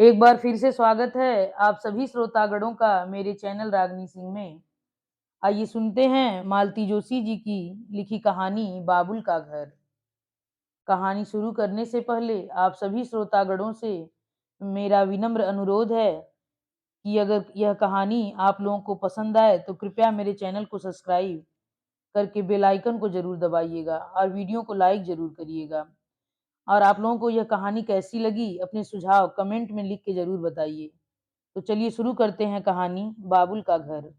एक बार फिर से स्वागत है आप सभी श्रोतागणों का मेरे चैनल रागनी सिंह में। आइए सुनते हैं मालती जोशी जी की लिखी कहानी बाबुल का घर। कहानी शुरू करने से पहले आप सभी श्रोतागणों से मेरा विनम्र अनुरोध है कि अगर यह कहानी आप लोगों को पसंद आए तो कृपया मेरे चैनल को सब्सक्राइब करके बेल आइकन को जरूर दबाइएगा और वीडियो को लाइक जरूर करिएगा। और आप लोगों को यह कहानी कैसी लगी अपने सुझाव कमेंट में लिख के जरूर बताइए। तो चलिए शुरू करते हैं कहानी बाबुल का घर।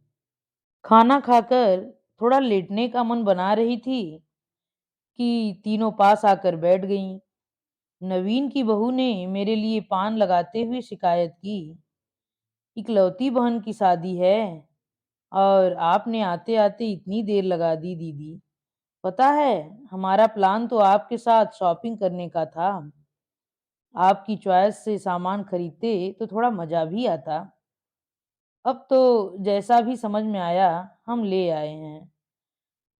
खाना खाकर थोड़ा लेटने का मन बना रही थी कि तीनों पास आकर बैठ गईं। नवीन की बहू ने मेरे लिए पान लगाते हुए शिकायत की, इकलौती बहन की शादी है और आपने आते आते इतनी देर लगा दी दीदी। पता है, हमारा प्लान तो आपके साथ शॉपिंग करने का था। आपकी चॉइस से सामान खरीदते तो थोड़ा मजा भी आता। अब तो जैसा भी समझ में आया हम ले आए हैं।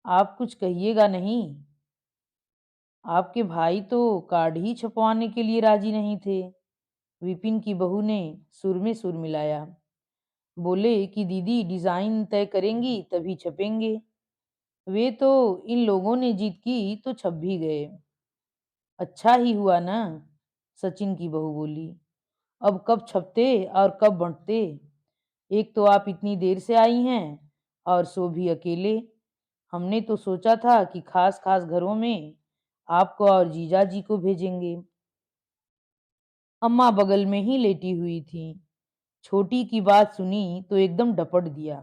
आप कुछ कहिएगा नहीं? आपके भाई तो कार्ड ही छपवाने के लिए राजी नहीं थे। विपिन की बहू ने सुर में सुर मिलाया। बोले कि दीदी डिजाइन तय करेंगी तभी छपेंगे। वे तो इन लोगों ने जीत की तो छप भी गए। अच्छा ही हुआ ना, सचिन की बहू बोली। अब कब छपते और कब बंटते। एक तो आप इतनी देर से आई हैं और सो भी अकेले। हमने तो सोचा था कि खास खास घरों में आपको और जीजा जी को भेजेंगे। अम्मा बगल में ही लेटी हुई थी। छोटी की बात सुनी तो एकदम डपट दिया।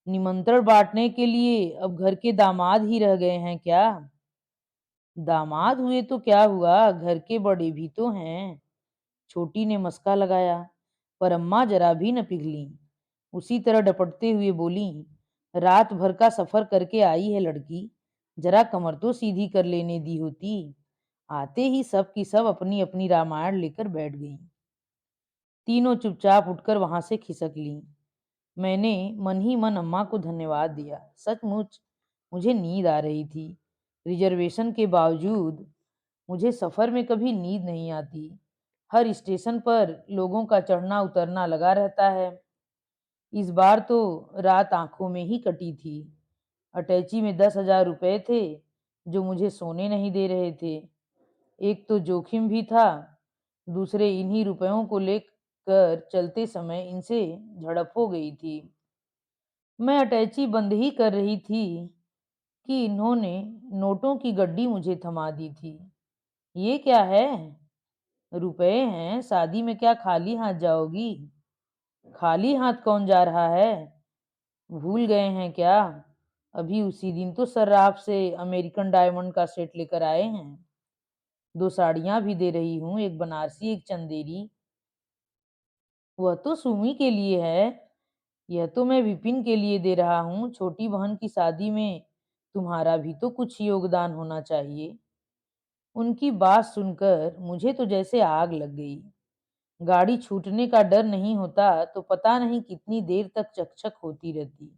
निमंत्रण बांटने के लिए अब घर के दामाद ही रह गए हैं क्या? दामाद हुए तो क्या हुआ, घर के बड़े भी तो हैं। छोटी ने मस्का लगाया, पर अम्मा जरा भी न पिघली। उसी तरह डपटते हुए बोली, रात भर का सफर करके आई है लड़की, जरा कमर तो सीधी कर लेने दी होती। आते ही सब की सब अपनी अपनी रामायण लेकर बैठ गईं। तीनों चुपचाप उठकर वहां से खिसक लीं। मैंने मन ही मन अम्मा को धन्यवाद दिया। सचमुच मुझे नींद आ रही थी। रिजर्वेशन के बावजूद मुझे सफर में कभी नींद नहीं आती। हर स्टेशन पर लोगों का चढ़ना उतरना लगा रहता है। इस बार तो रात आंखों में ही कटी थी। अटैची में 10,000 रुपए थे जो मुझे सोने नहीं दे रहे थे। एक तो जोखिम भी था, दूसरे इन्हीं रुपयों को लेकर चलते समय इनसे झड़प हो गई थी। मैं अटैची बंद ही कर रही थी कि इन्होंने नोटों की गड्डी मुझे थमा दी थी। ये क्या है? रुपए हैं, शादी में क्या खाली हाथ जाओगी? खाली हाथ कौन जा रहा है? भूल गए हैं क्या? अभी उसी दिन तो सर्राफ से अमेरिकन डायमंड का सेट लेकर आए हैं। 2 साड़ियां भी दे रही हूँ, एक बनारसी एक चंदेरी। वह तो सुमी के लिए है, यह तो मैं विपिन के लिए दे रहा हूँ। छोटी बहन की शादी में तुम्हारा भी तो कुछ योगदान होना चाहिए। उनकी बात सुनकर मुझे तो जैसे आग लग गई। गाड़ी छूटने का डर नहीं होता तो पता नहीं कितनी देर तक चकचक होती रहती।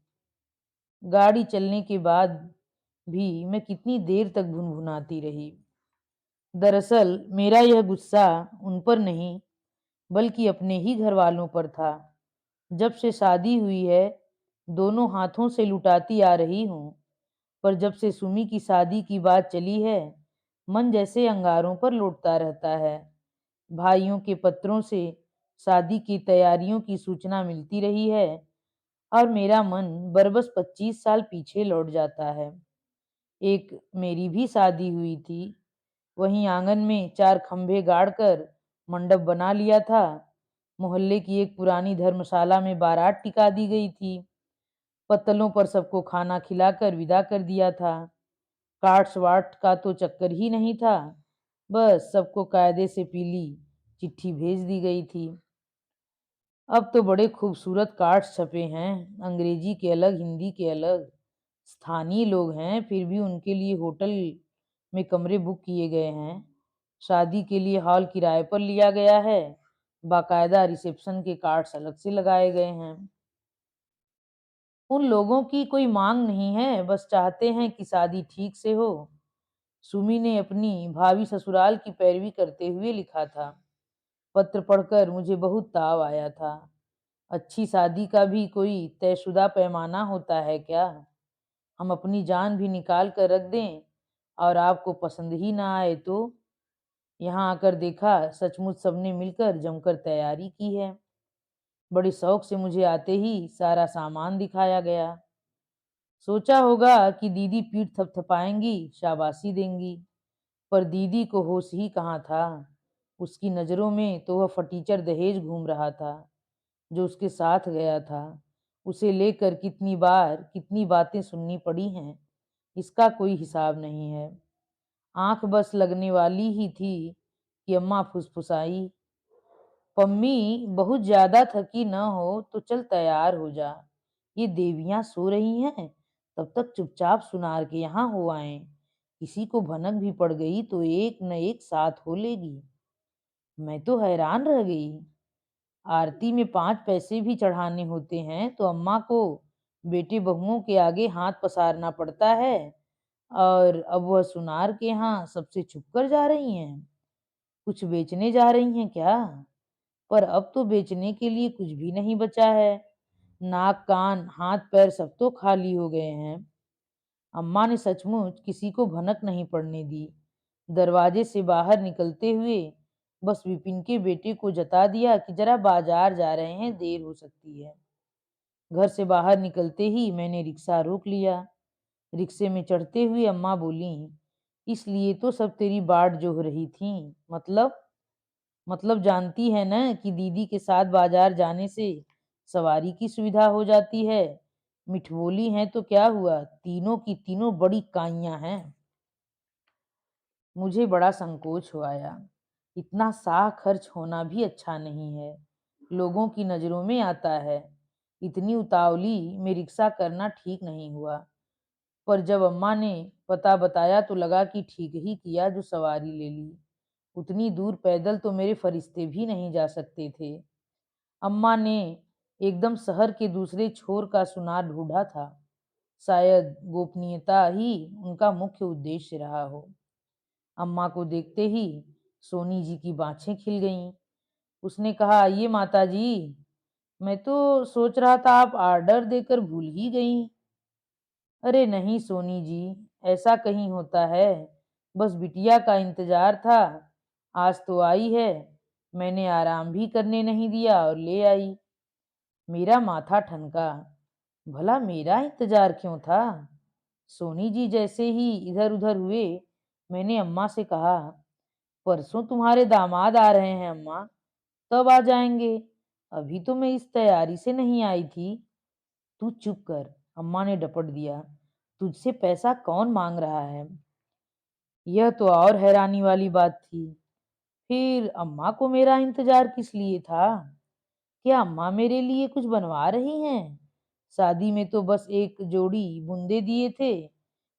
गाड़ी चलने के बाद भी मैं कितनी देर तक भुनभुनाती रही। दरअसल मेरा यह गुस्सा उन पर नहीं बल्कि अपने ही घर वालों पर था। जब से शादी हुई है दोनों हाथों से लुटाती आ रही हूँ, पर जब से सुमी की शादी की बात चली है मन जैसे अंगारों पर लौटता रहता है। भाइयों के पत्रों से शादी की तैयारियों की सूचना मिलती रही है और मेरा मन बरबस 25 साल पीछे लौट जाता है। एक मेरी भी शादी हुई थी, वहीं आंगन में 4 खंभे गाड़कर मंडप बना लिया था। मोहल्ले की एक पुरानी धर्मशाला में बारात टिका दी गई थी। पत्तलों पर सबको खाना खिलाकर विदा कर दिया था। काट वाट का तो चक्कर ही नहीं था, बस सबको कायदे से पीली चिट्ठी भेज दी गई थी। अब तो बड़े खूबसूरत कार्ड्स छपे हैं, अंग्रेजी के अलग हिंदी के अलग। स्थानीय लोग हैं फिर भी उनके लिए होटल में कमरे बुक किए गए हैं। शादी के लिए हॉल किराए पर लिया गया है। बाकायदा रिसेप्शन के कार्ड्स अलग से लगाए गए हैं। उन लोगों की कोई मांग नहीं है, बस चाहते हैं कि शादी ठीक से हो। सुमी ने अपनी भावी ससुराल की पैरवी करते हुए लिखा था। पत्र पढ़कर मुझे बहुत ताव आया था। अच्छी शादी का भी कोई तयशुदा पैमाना होता है क्या? हम अपनी जान भी निकाल कर रख दें और आपको पसंद ही ना आए तो? यहाँ आकर देखा, सचमुच सबने मिलकर जमकर तैयारी की है। बड़े शौक से मुझे आते ही सारा सामान दिखाया गया। सोचा होगा कि दीदी पीठ थपथपाएंगी, शाबाशी देंगी, पर दीदी को होश ही कहाँ था। उसकी नज़रों में तो वह फटीचर दहेज घूम रहा था, जो उसके साथ गया था। उसे लेकर कितनी बार कितनी बातें सुननी पड़ी हैं, इसका कोई हिसाब नहीं है। आंख बस लगने वाली ही थी कि अम्मा फुसफुसाई, पम्मी बहुत ज्यादा थकी न हो तो चल तैयार हो जा। ये देवियां सो रही हैं, तब तक चुपचाप सुनार के यहाँ हो आए। किसी को भनक भी पड़ गई तो एक न एक साथ हो लेगी। मैं तो हैरान रह गई। आरती में 5 पैसे भी चढ़ाने होते हैं तो अम्मा को बेटे बहुओं के आगे हाथ पसारना पड़ता है, और अब वह सुनार के यहाँ सबसे छुप कर जा रही हैं। कुछ बेचने जा रही हैं क्या? पर अब तो बेचने के लिए कुछ भी नहीं बचा है। नाक कान हाथ पैर सब तो खाली हो गए हैं। अम्मा ने सचमुच किसी को भनक नहीं पड़ने दी। दरवाजे से बाहर निकलते हुए बस विपिन के बेटे को जता दिया कि जरा बाजार जा रहे हैं, देर हो सकती है। घर से बाहर निकलते ही मैंने रिक्शा रोक लिया। रिक्शे में चढ़ते हुए अम्मा बोली, इसलिए तो सब तेरी बाट जोह रही थी। मतलब जानती है ना कि दीदी के साथ बाजार जाने से सवारी की सुविधा हो जाती है। मिठवोली हैं तो क्या हुआ, तीनों की तीनों बड़ी काइयां हैं। मुझे बड़ा संकोच हो आया। इतना साह खर्च होना भी अच्छा नहीं है, लोगों की नजरों में आता है। इतनी उतावली में रिक्शा करना ठीक नहीं हुआ। पर जब अम्मा ने पता बताया तो लगा कि ठीक ही किया जो सवारी ले ली। उतनी दूर पैदल तो मेरे फरिश्ते भी नहीं जा सकते थे। अम्मा ने एकदम शहर के दूसरे छोर का सुनार ढूंढा था। शायद गोपनीयता ही उनका मुख्य उद्देश्य रहा हो। अम्मा को देखते ही सोनी जी की बाछें खिल गईं। उसने कहा, आइए माता जी। मैं तो सोच रहा था आप ऑर्डर देकर भूल ही गई। अरे नहीं सोनी जी, ऐसा कहीं होता है। बस बिटिया का इंतजार था। आज तो आई है, मैंने आराम भी करने नहीं दिया और ले आई। मेरा माथा ठनका। भला मेरा इंतजार क्यों था? सोनी जी जैसे ही इधर उधर हुए, मैंने अम्मा से कहा, परसों तुम्हारे दामाद आ रहे हैं अम्मा, तब आ जाएंगे। अभी तो मैं इस तैयारी से नहीं आई थी। तू चुप कर, अम्मा ने डपट दिया। तुझसे पैसा कौन मांग रहा है? यह तो और हैरानी वाली बात थी। फिर अम्मा को मेरा इंतजार किस लिए था? क्या अम्मा मेरे लिए कुछ बनवा रही हैं? शादी में तो बस एक जोड़ी बूंदे दिए थे,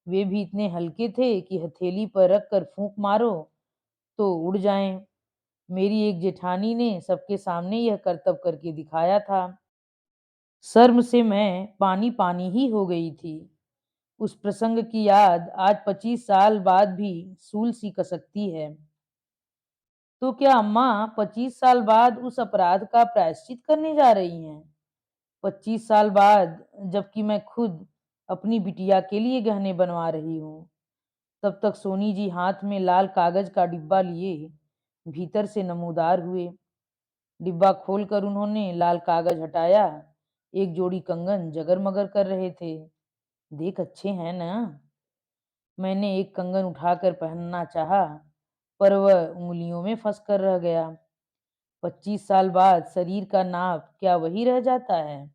वे भी इतने हल्के थे कि हथेली पर रख कर फूंक मारो तो उड़ जाएं। मेरी एक जेठानी ने सबके सामने यह करतब करके दिखाया था। शर्म से मैं पानी पानी ही हो गई थी। उस प्रसंग की याद आज 25 साल बाद भी सूल सी कसकती है। तो क्या अम्मा 25 साल बाद उस अपराध का प्रायश्चित करने जा रही हैं? 25 साल बाद, जबकि मैं खुद अपनी बिटिया के लिए गहने बनवा रही हूँ। तब तक सोनी जी हाथ में लाल कागज का डिब्बा लिए भीतर से नमूदार हुए। डिब्बा खोलकर उन्होंने लाल कागज हटाया। एक जोड़ी कंगन जगर मगर कर रहे थे। देख अच्छे हैं ना? मैंने एक कंगन उठाकर पहनना चाहा, पर वह उंगलियों में फंस कर रह गया। 25 साल बाद शरीर का नाप क्या वही रह जाता है?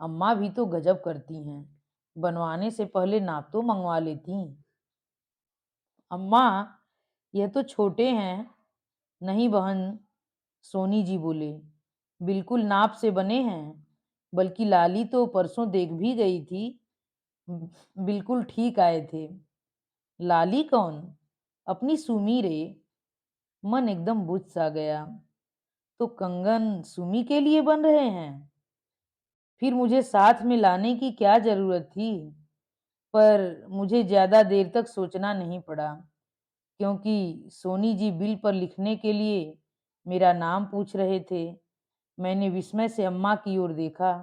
अम्मा भी तो गजब करती हैं, बनवाने से पहले नाप तो मंगवा लेती। अम्मा, यह तो छोटे हैं। नहीं बहन, सोनी जी बोले, बिल्कुल नाप से बने हैं। बल्कि लाली तो परसों देख भी गई थी, बिल्कुल ठीक आए थे। लाली कौन? अपनी सुमी रे। मन एकदम बुझ सा गया। तो कंगन सुमी के लिए बन रहे हैं? फिर मुझे साथ में लाने की क्या जरूरत थी? पर मुझे ज्यादा देर तक सोचना नहीं पड़ा, क्योंकि सोनी जी बिल पर लिखने के लिए मेरा नाम पूछ रहे थे। मैंने विस्मय से अम्मा की ओर देखा।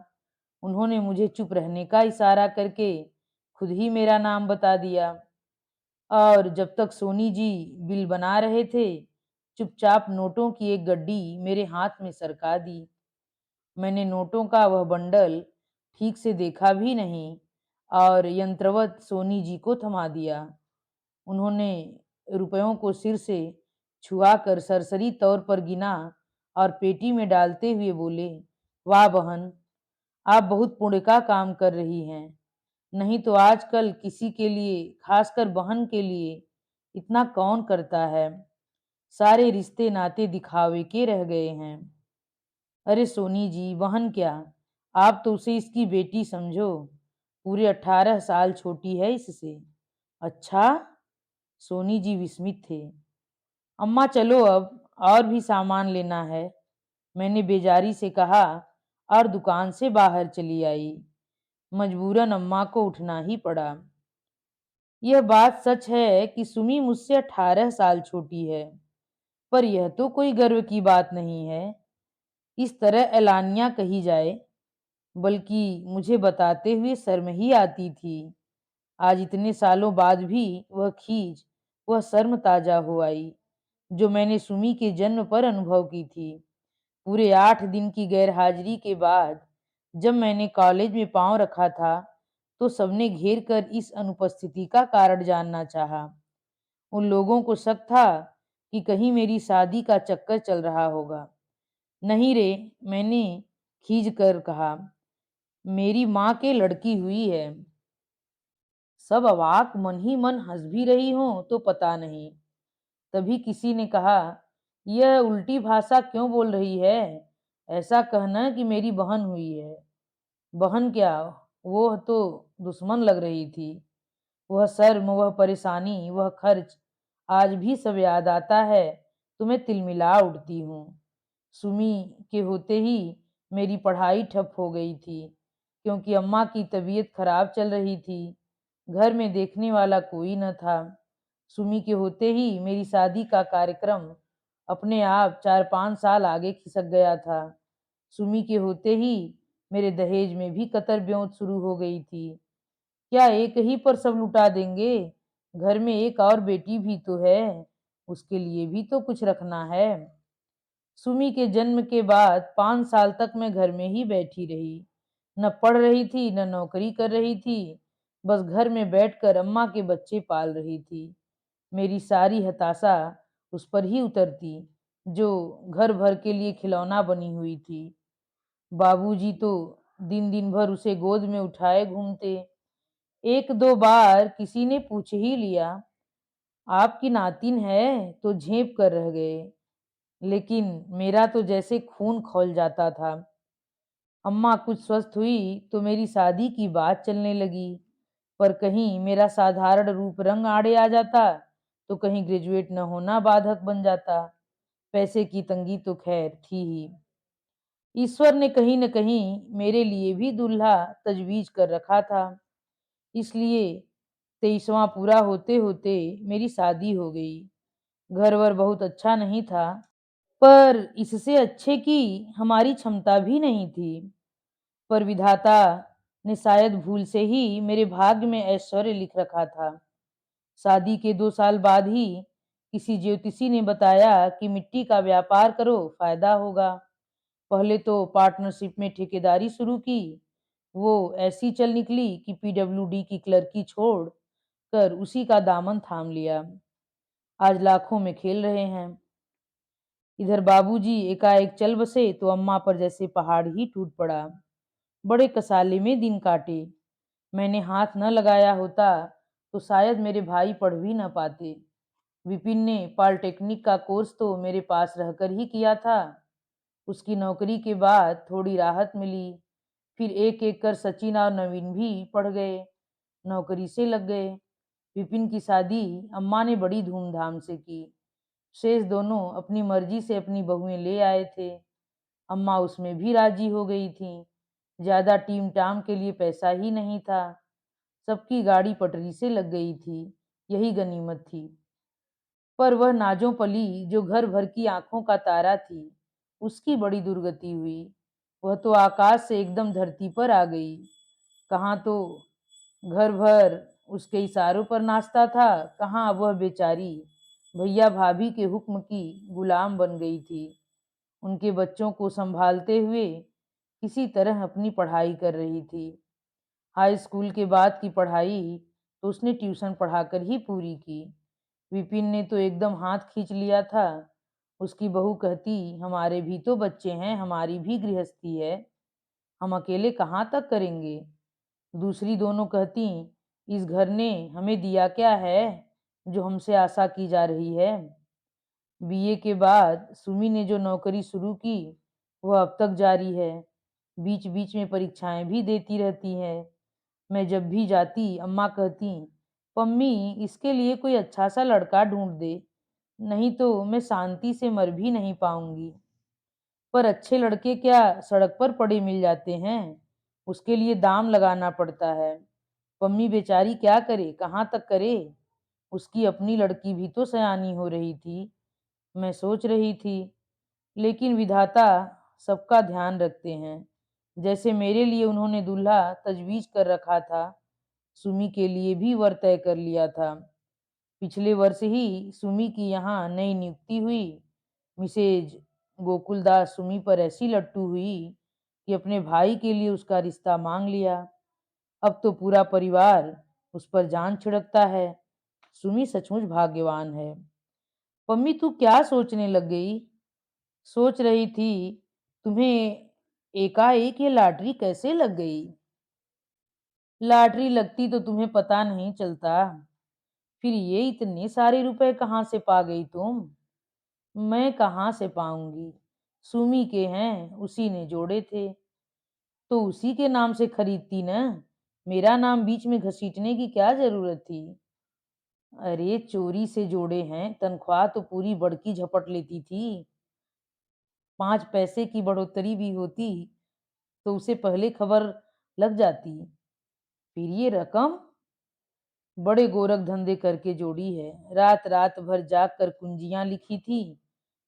उन्होंने मुझे चुप रहने का इशारा करके खुद ही मेरा नाम बता दिया। और जब तक सोनी जी बिल बना रहे थे, चुपचाप नोटों की एक गड्डी मेरे हाथ में सरका दी। मैंने नोटों का वह बंडल ठीक से देखा भी नहीं और यंत्रवत सोनी जी को थमा दिया। उन्होंने रुपयों को सिर से छुआकर सरसरी तौर पर गिना और पेटी में डालते हुए बोले, वाह बहन, आप बहुत पुण्य का काम कर रही हैं। नहीं तो आजकल किसी के लिए, खासकर बहन के लिए, इतना कौन करता है। सारे रिश्ते नाते दिखावे के रह गए हैं। अरे सोनी जी, बहन क्या, आप तो उसे इसकी बेटी समझो। पूरे 18 साल छोटी है इससे। अच्छा? सोनी जी विस्मित थे। अम्मा चलो अब, और भी सामान लेना है, मैंने बेजारी से कहा और दुकान से बाहर चली आई। मजबूरन अम्मा को उठना ही पड़ा। यह बात सच है कि सुमी मुझसे 18 साल छोटी है, पर यह तो कोई गर्व की बात नहीं है, इस तरह एलानिया कही जाए। बल्कि मुझे बताते हुए शर्म ही आती थी। आज इतने सालों बाद भी वह खींच, वह शर्म ताजा हो आई, जो मैंने सुमी के जन्म पर अनुभव की थी। पूरे 8 दिन की गैरहाजिरी के बाद जब मैंने कॉलेज में पांव रखा था, तो सबने घेर कर इस अनुपस्थिति का कारण जानना चाहा। उन लोगों को शक था कि कहीं मेरी शादी का चक्कर चल रहा होगा। नहीं रे, मैंने खींच कर कहा, मेरी माँ के लड़की हुई है। सब अवाक मन ही मन हंस भी रही हो तो पता नहीं। तभी किसी ने कहा, यह उल्टी भाषा क्यों बोल रही है? ऐसा कहना कि मेरी बहन हुई है। बहन क्या, वो तो दुश्मन लग रही थी। वह शर्म, वह परेशानी, वह खर्च, आज भी सब याद आता है तो मैं तिलमिला उठती हूँ। सुमी के होते ही मेरी पढ़ाई ठप हो गई थी, क्योंकि अम्मा की तबीयत खराब चल रही थी। घर में देखने वाला कोई न था। सुमी के होते ही मेरी शादी का कार्यक्रम अपने आप 4-5 साल आगे खिसक गया था। सुमी के होते ही मेरे दहेज में भी कतर ब्योंत शुरू हो गई थी। क्या एक ही पर सब लुटा देंगे? घर में एक और बेटी भी तो है, उसके लिए भी तो कुछ रखना है। सुमी के जन्म के बाद 5 साल तक मैं घर में ही बैठी रही। न पढ़ रही थी, न नौकरी कर रही थी, बस घर में बैठकर अम्मा के बच्चे पाल रही थी। मेरी सारी हताशा उस पर ही उतरती, जो घर भर के लिए खिलौना बनी हुई थी। बाबूजी तो दिन दिन भर उसे गोद में उठाए घूमते। एक दो बार किसी ने पूछ ही लिया, आपकी नातिन है, तो झेप कर रह गए। लेकिन मेरा तो जैसे खून खौल जाता था। अम्मा कुछ स्वस्थ हुई तो मेरी शादी की बात चलने लगी, पर कहीं मेरा साधारण रूप रंग आड़े आ जाता, तो कहीं ग्रेजुएट न होना बाधक बन जाता। पैसे की तंगी तो खैर थी ही। ईश्वर ने कहीं न कहीं मेरे लिए भी दूल्हा तजवीज कर रखा था। इसलिए 23वां पूरा होते होते मेरी शादी हो गई। घर वर बहुत अच्छा नहीं था, पर इससे अच्छे की हमारी क्षमता भी नहीं थी। पर विधाता ने शायद भूल से ही मेरे भाग्य में ऐश्वर्य लिख रखा था। शादी के 2 साल बाद ही किसी ज्योतिषी ने बताया कि मिट्टी का व्यापार करो, फायदा होगा। पहले तो पार्टनरशिप में ठेकेदारी शुरू की, वो ऐसी चल निकली कि पीडब्ल्यूडी की क्लर्की छोड़ कर उसी का दामन थाम लिया। आज लाखों में खेल रहे हैं। इधर बाबूजी एकाएक चल बसे तो अम्मा पर जैसे पहाड़ ही टूट पड़ा। बड़े कसाले में दिन काटे। मैंने हाथ न लगाया होता तो शायद मेरे भाई पढ़ भी न पाते। विपिन ने पॉलिटेक्निक का कोर्स तो मेरे पास रहकर ही किया था। उसकी नौकरी के बाद थोड़ी राहत मिली। फिर एक एक कर सचिन और नवीन भी पढ़ गए, नौकरी से लग गए। विपिन की शादी अम्मा ने बड़ी धूमधाम से की। शेष दोनों अपनी मर्जी से अपनी बहुएं ले आए थे। अम्मा उसमें भी राजी हो गई थीं। ज्यादा टीम टाम के लिए पैसा ही नहीं था। सबकी गाड़ी पटरी से लग गई थी, यही गनीमत थी। पर वह नाजों पली जो घर भर की आंखों का तारा थी, उसकी बड़ी दुर्गति हुई। वह तो आकाश से एकदम धरती पर आ गई। कहाँ तो घर भर उसके इशारों पर नाचता था, कहाँ वह बेचारी भैया भाभी के हुक्म की गुलाम बन गई थी। उनके बच्चों को संभालते हुए किसी तरह अपनी पढ़ाई कर रही थी। हाई स्कूल के बाद की पढ़ाई तो उसने ट्यूशन पढ़ाकर ही पूरी की। विपिन ने तो एकदम हाथ खींच लिया था। उसकी बहू कहती, हमारे भी तो बच्चे हैं, हमारी भी गृहस्थी है, हम अकेले कहाँ तक करेंगे। दूसरी दोनों कहती, इस घर ने हमें दिया क्या है जो हमसे आशा की जा रही है। बीए के बाद सुमी ने जो नौकरी शुरू की वह अब तक जारी है। बीच बीच में परीक्षाएं भी देती रहती है। मैं जब भी जाती अम्मा कहती, पम्मी इसके लिए कोई अच्छा सा लड़का ढूंढ दे, नहीं तो मैं शांति से मर भी नहीं पाऊंगी। पर अच्छे लड़के क्या सड़क पर पड़े मिल जाते हैं, उसके लिए दाम लगाना पड़ता है। पम्मी बेचारी क्या करे, कहाँ तक करे। उसकी अपनी लड़की भी तो सयानी हो रही थी। मैं सोच रही थी, लेकिन विधाता सबका ध्यान रखते हैं। जैसे मेरे लिए उन्होंने दूल्हा तजवीज कर रखा था, सुमी के लिए भी वर तय कर लिया था। पिछले वर्ष ही सुमी की यहाँ नई नियुक्ति हुई। मिसेज गोकुलदास सुमी पर ऐसी लट्टू हुई कि अपने भाई के लिए उसका रिश्ता मांग लिया। अब तो पूरा परिवार उस पर जान छिड़कता है। सुमी सचमुच भाग्यवान है। पम्मी तू क्या सोचने लग गई? सोच रही थी तुम्हें एकाएक ये लॉटरी कैसे लग गई। लॉटरी लगती तो तुम्हें पता नहीं चलता। फिर ये इतने सारे रुपए कहाँ से पा गई तुम? मैं कहाँ से पाऊंगी, सुमी के हैं, उसी ने जोड़े थे। तो उसी के नाम से खरीदती न, मेरा नाम बीच में घसीटने की क्या जरूरत थी। अरे चोरी से जोड़े हैं, तनख्वाह तो पूरी बड़की झपट लेती थी। 5 पैसे की बढ़ोतरी भी होती तो उसे पहले खबर लग जाती। फिर ये रकम बड़े गोरख धंधे करके जोड़ी है। रात रात भर जाग कर कुंजियां लिखी थी,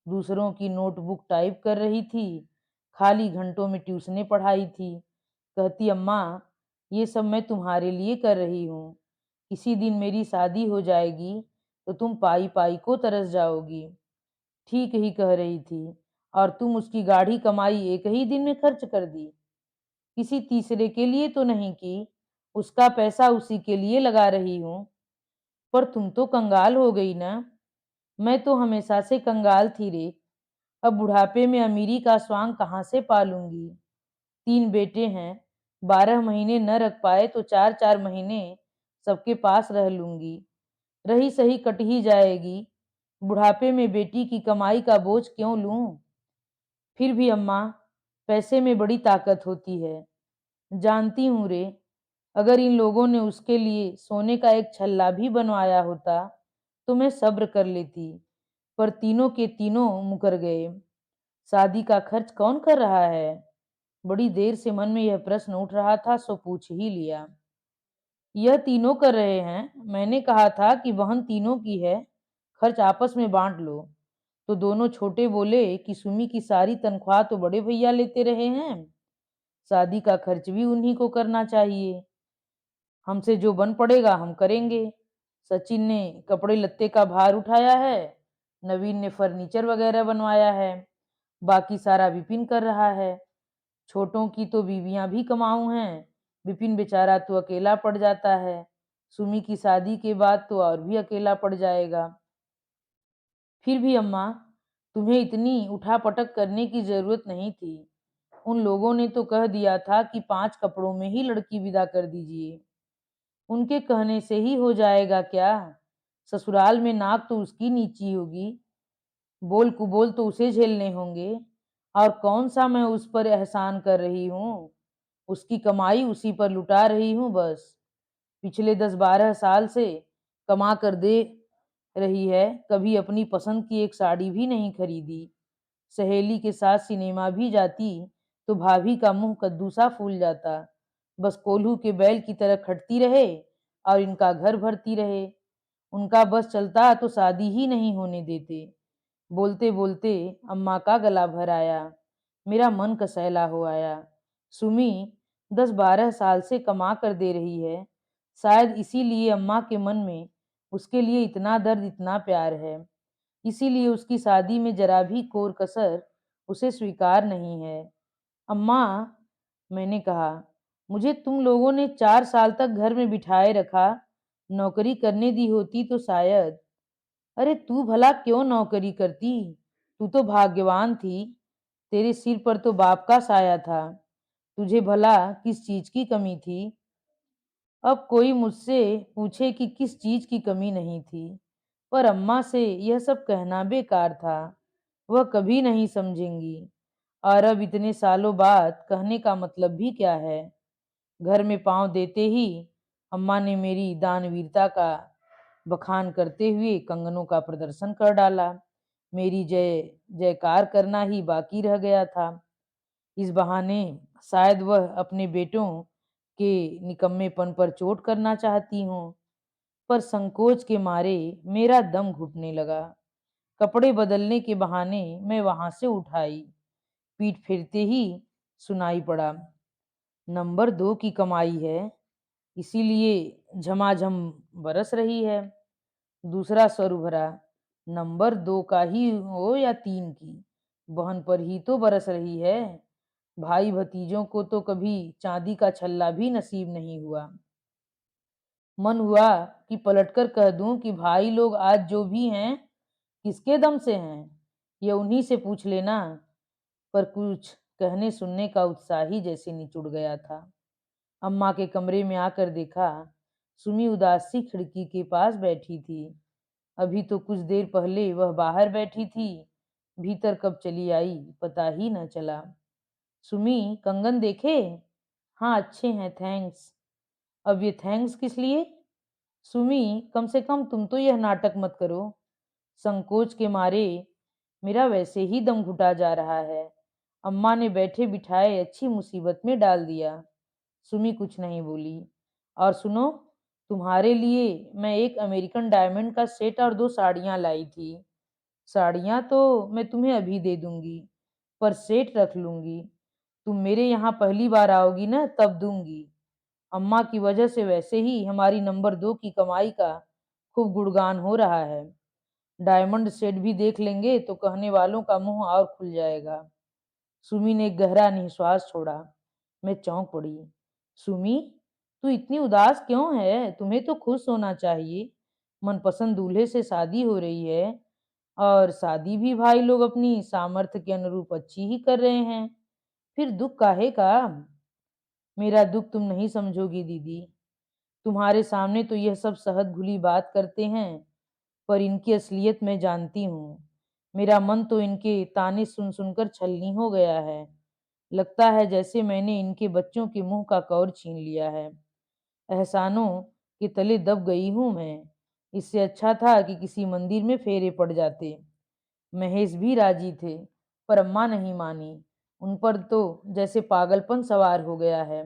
दूसरों की नोटबुक टाइप कर रही थी, खाली घंटों में ट्यूशनें पढ़ाई थी। कहती, अम्मा ये सब मैं तुम्हारे लिए कर रही हूँ, किसी दिन मेरी शादी हो जाएगी तो तुम पाई पाई को तरस जाओगी। ठीक ही कह रही थी, और तुम उसकी गाढ़ी कमाई एक ही दिन में खर्च कर दी। किसी तीसरे के लिए तो नहीं की, उसका पैसा उसी के लिए लगा रही हूँ। पर तुम तो कंगाल हो गई ना। मैं तो हमेशा से कंगाल थी रे। अब बुढ़ापे में अमीरी का स्वांग कहाँ से पालूंगी। 3 बेटे हैं, 12 महीने न रख पाए तो 4 4 महीने सबके पास रह लूंगी। रही सही कट ही जाएगी। बुढ़ापे में बेटी की कमाई का बोझ क्यों लूं। फिर भी अम्मा, पैसे में बड़ी ताकत होती है। जानती हूँ रे, अगर इन लोगों ने उसके लिए सोने का एक छल्ला भी बनवाया होता तो मैं सब्र कर लेती। पर तीनों के तीनों मुकर गए। शादी का खर्च कौन कर रहा है? बड़ी देर से मन में यह प्रश्न उठ रहा था, सो पूछ ही लिया। यह तीनों कर रहे हैं। मैंने कहा था कि बहन तीनों की है, खर्च आपस में बांट लो। तो दोनों छोटे बोले कि सुमी की सारी तनख्वाह तो बड़े भैया लेते रहे हैं, शादी का खर्च भी उन्हीं को करना चाहिए। हमसे जो बन पड़ेगा हम करेंगे। सचिन ने कपड़े लत्ते का भार उठाया है, नवीन ने फर्नीचर वगैरह बनवाया है, बाकी सारा विपिन कर रहा है। छोटों की तो बीवियां भी कमाऊ हैं, विपिन बेचारा तो अकेला पड़ जाता है। सुमी की शादी के बाद तो और भी अकेला पड़ जाएगा। फिर भी अम्मा, तुम्हें इतनी उठापटक करने की जरूरत नहीं थी। उन लोगों ने तो कह दिया था कि 5 कपड़ों में ही लड़की विदा कर दीजिए। उनके कहने से ही हो जाएगा क्या? ससुराल में नाक तो उसकी नीची होगी, बोल कुबोल तो उसे झेलने होंगे। और कौन सा मैं उस पर एहसान कर रही हूँ, उसकी कमाई उसी पर लुटा रही हूँ बस। पिछले 10 12 साल से कमा कर दे रही है, कभी अपनी पसंद की एक साड़ी भी नहीं खरीदी। सहेली के साथ सिनेमा भी जाती तो भाभी का मुंह कद्दू सा फूल जाता। बस कोल्हू के बैल की तरह खटती रहे और इनका घर भरती रहे। उनका बस चलता तो शादी ही नहीं होने देते। बोलते बोलते अम्मा का गला भर आया। मेरा मन कसैला हो आया। सुमी 10-12 साल से कमा कर दे रही है। शायद इसीलिए अम्मा के मन में उसके लिए इतना दर्द, इतना प्यार है। इसीलिए उसकी शादी में जरा भी कोर कसर उसे स्वीकार नहीं है। अम्मा, मैंने कहा, मुझे तुम लोगों ने 4 साल तक घर में बिठाए रखा। नौकरी करने दी होती तो शायद। अरे तू भला क्यों नौकरी करती? तू तो भाग्यवान थी। तेरे सिर पर तो बाप का साया था। तुझे भला किस चीज की कमी थी? अब कोई मुझसे पूछे कि किस चीज की कमी नहीं थी, पर अम्मा से यह सब कहना बेकार था। वह कभी नहीं समझेंगी। और अब इतने सालों बाद कहने का मतलब भी क्या है? घर में पांव देते ही अम्मा ने मेरी दानवीरता का बखान करते हुए कंगनों का प्रदर्शन कर डाला। मेरी जय जयकार करना ही बाकी रह गया था। इस बहाने शायद वह अपने बेटों के निकम्मेपन पर चोट करना चाहती हूँ, पर संकोच के मारे मेरा दम घुटने लगा। कपड़े बदलने के बहाने मैं वहां से उठ आई। पीठ फेरते ही सुनाई पड़ा, नंबर 2 की कमाई है, इसीलिए झमाझम बरस रही है। दूसरा स्वर उभरा, नंबर 2 का ही हो या 3 की, बहन पर ही तो बरस रही है। भाई भतीजों को तो कभी चांदी का छल्ला भी नसीब नहीं हुआ। मन हुआ कि पलटकर कह दूं कि भाई लोग आज जो भी हैं, किसके दम से हैं, ये उन्हीं से पूछ लेना। पर कुछ कहने सुनने का उत्साह ही जैसे निचुड़ गया था। अम्मा के कमरे में आकर देखा, सुमी उदास सी खिड़की के पास बैठी थी। अभी तो कुछ देर पहले वह बाहर बैठी थी। भीतर कब चली आई पता ही न चला। सुमी, कंगन देखे? हाँ अच्छे हैं, थैंक्स। अब ये थैंक्स किस लिए? सुमी, कम से कम तुम तो यह नाटक मत करो। संकोच के मारे मेरा वैसे ही दम घुटा जा रहा है। अम्मा ने बैठे बिठाए अच्छी मुसीबत में डाल दिया। सुमी कुछ नहीं बोली। और सुनो, तुम्हारे लिए मैं एक अमेरिकन डायमंड का सेट और 2 साड़ियां लाई थी। साड़ियां तो मैं तुम्हें अभी दे दूंगी, पर सेट रख लूंगी। तुम मेरे यहाँ पहली बार आओगी ना, तब दूंगी। अम्मा की वजह से वैसे ही हमारी नंबर 2 की कमाई का खूब गुणगान हो रहा है। डायमंड सेट भी देख लेंगे तो कहने वालों का मुंह और खुल जाएगा। सुमी ने एक गहरा निश्वास छोड़ा। मैं चौंक पड़ी। सुमी, तू इतनी उदास क्यों है? तुम्हें तो खुश होना चाहिए। मनपसंद दूल्हे से शादी हो रही है, और शादी भी भाई लोग अपनी सामर्थ्य के अनुरूप अच्छी ही कर रहे हैं। फिर दुख काहे का? मेरा दुख तुम नहीं समझोगी दीदी। तुम्हारे सामने तो यह सब सहज घुली बात करते हैं, पर इनकी असलियत मैं जानती हूँ। मेरा मन तो इनके ताने सुन सुनकर छलनी हो गया है। लगता है जैसे मैंने इनके बच्चों के मुंह का कौर छीन लिया है। एहसानों के तले दब गई हूँ मैं। इससे अच्छा था कि किसी मंदिर में फेरे पड़ जाते। महेश भी राजी थे, पर अम्मा नहीं मानी। उन पर तो जैसे पागलपन सवार हो गया है।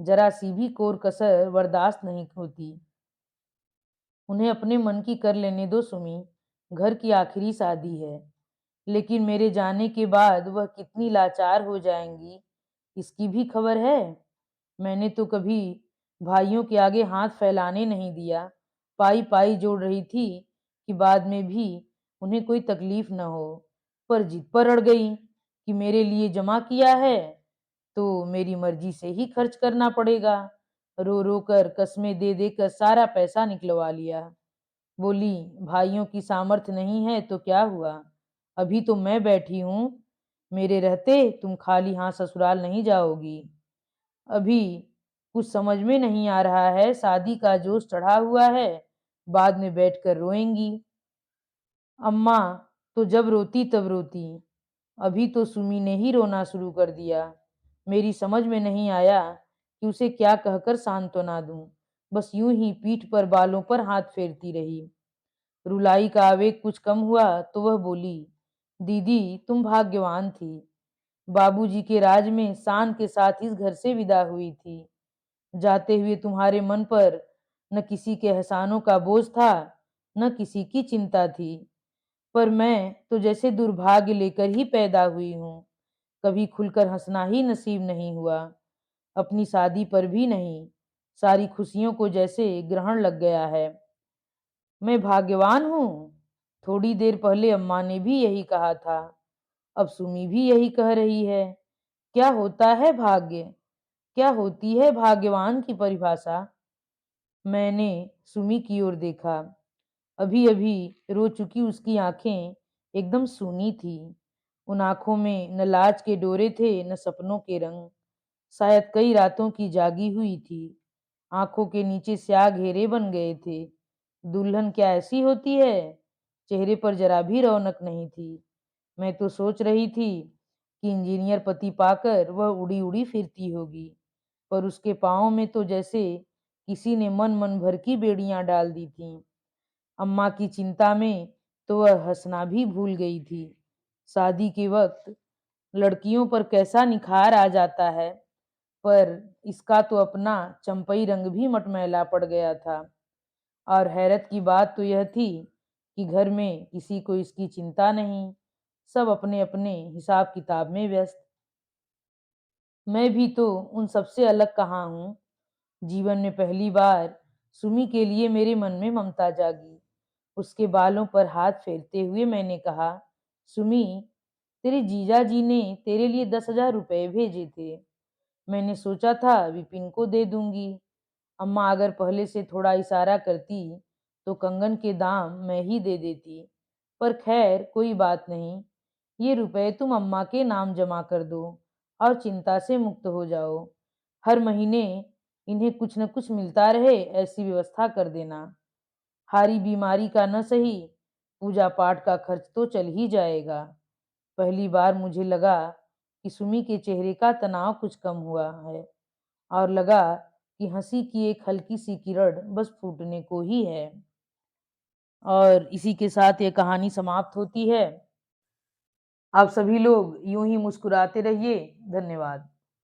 जरा सी भी कोर कसर बर्दाश्त नहीं होती। उन्हें अपने मन की कर लेने दो सुमी। घर की आखिरी शादी है, लेकिन मेरे जाने के बाद वह कितनी लाचार हो जाएंगी, इसकी भी खबर है। मैंने तो कभी भाइयों के आगे हाथ फैलाने नहीं दिया। पाई पाई जोड़ रही थी कि बाद में भी उन्हें कोई तकलीफ न हो, पर जिद पर अड़ गई कि मेरे लिए जमा किया है तो मेरी मर्जी से ही खर्च करना पड़ेगा। रो रो कर कस्में दे देकर सारा पैसा निकलवा लिया। बोली, भाइयों की सामर्थ्य नहीं है तो क्या हुआ, अभी तो मैं बैठी हूँ। मेरे रहते तुम खाली हाथ ससुराल नहीं जाओगी। अभी कुछ समझ में नहीं आ रहा है, शादी का जोश चढ़ा हुआ है, बाद में बैठकर रोएंगी। अम्मा तो जब रोती तब रोती। अभी तो सुमी ने ही रोना शुरू कर दिया। मेरी समझ में नहीं आया कि उसे क्या कहकर सांत्वना दूं। बस यूं ही पीठ पर बालों पर हाथ फेरती रही। रुलाई का आवेग कुछ कम हुआ तो वह बोली, दीदी तुम भाग्यवान थी। बाबूजी के राज में शान के साथ इस घर से विदा हुई थी। जाते हुए तुम्हारे मन पर न किसी के एहसानों का बोझ था, न किसी की चिंता थी। पर मैं तो जैसे दुर्भाग्य लेकर ही पैदा हुई हूँ। कभी खुलकर हंसना ही नसीब नहीं हुआ, अपनी शादी पर भी नहीं। सारी खुशियों को जैसे ग्रहण लग गया है। मैं भाग्यवान हूँ। थोड़ी देर पहले अम्मा ने भी यही कहा था, अब सुमी भी यही कह रही है। क्या होता है भाग्य? क्या होती है भाग्यवान की परिभाषा? मैंने सुमी की ओर देखा। अभी-अभी रो चुकी उसकी आँखें एकदम सूनी थीं। उन आँखों में न लाज के डोरे थे, न सपनों के रंग। शायद कई रातों की जागी हुई थी। आँखों के नीचे स्याह घेरे बन गए थे। दुल्हन क्या ऐसी होती है? चेहरे पर जरा भी रौनक नहीं थी। मैं तो सोच रही थी कि इंजीनियर पति पाकर वह उड़ी-उड़ी फिरती होगी, पर उसके पाँव में तो जैसे किसी ने मन-मन भर की बेड़ियाँ डाल दी थीं। अम्मा की चिंता में तो वह हँसना भी भूल गई थी। शादी के वक़्त लड़कियों पर कैसा निखार आ जाता है, पर इसका तो अपना चंपई रंग भी मटमैला पड़ गया था। और हैरत की बात तो यह थी कि घर में किसी को इसकी चिंता नहीं, सब अपने-अपने हिसाब-किताब में व्यस्त। मैं भी तो उन सबसे अलग कहाँ हूँ। जीवन में पहली बार सुमी के लिए मेरे मन में ममता जागी। उसके बालों पर हाथ फेरते हुए मैंने कहा, सुमी, तेरे जीजा जी ने तेरे लिए 10,000 रुपए भेजे थे। मैंने सोचा था विपिन को दे दूंगी। अम्मा अगर पहले से थोड़ा इशारा करती तो कंगन के दाम मैं ही दे देती। पर खैर कोई बात नहीं। ये रुपए तुम अम्मा के नाम जमा कर दो और चिंता से मुक्त हो जाओ। हर महीने इन्हें कुछ न कुछ मिलता रहे ऐसी व्यवस्था कर देना। हारी बीमारी का न सही, पूजा पाठ का खर्च तो चल ही जाएगा। पहली बार मुझे लगा कि सुमी के चेहरे का तनाव कुछ कम हुआ है और लगा कि हंसी की एक हल्की सी किरण बस फूटने को ही है। और इसी के साथ ये कहानी समाप्त होती है। आप सभी लोग यूं ही मुस्कुराते रहिए। धन्यवाद।